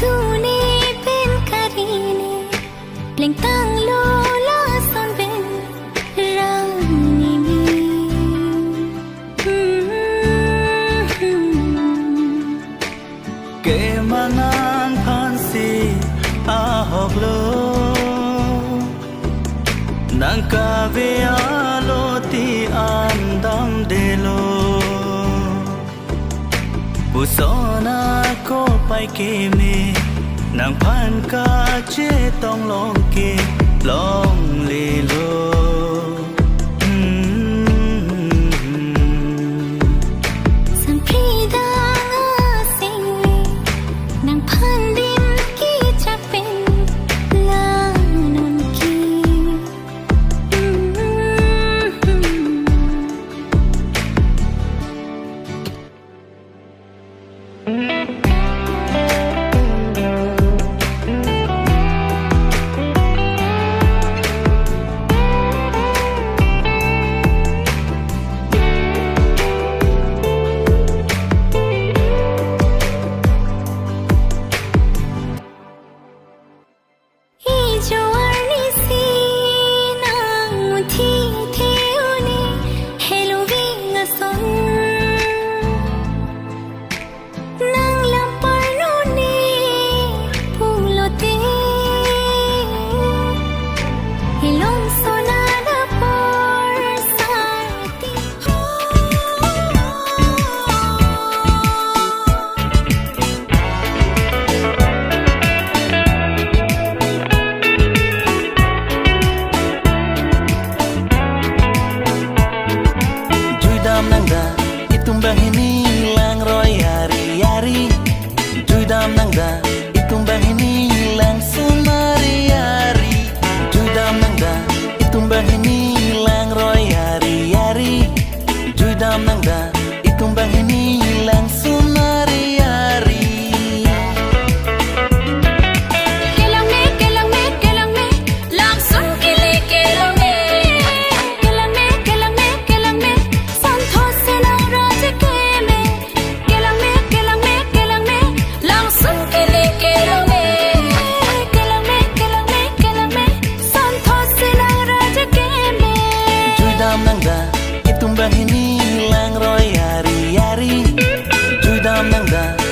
tuni ben karine leng tang lo la son ben rani mi ke manan phansi a hok lo nang ka ve alo ti andam de lo Busona ko pai ke me nang phan ka che tong long ke long le lo san pri da sing le nang phan din ki chak pen la non ki Itumbang ini lang roy hari-hari Judam nangda Itumbang ini lang sumari-hari Judam nangda Itumbang ini lang roy hari-hari Judam nangda Itumbang ini lang sumari-hari Itumbang ini lang roy hari-hari Judam nangda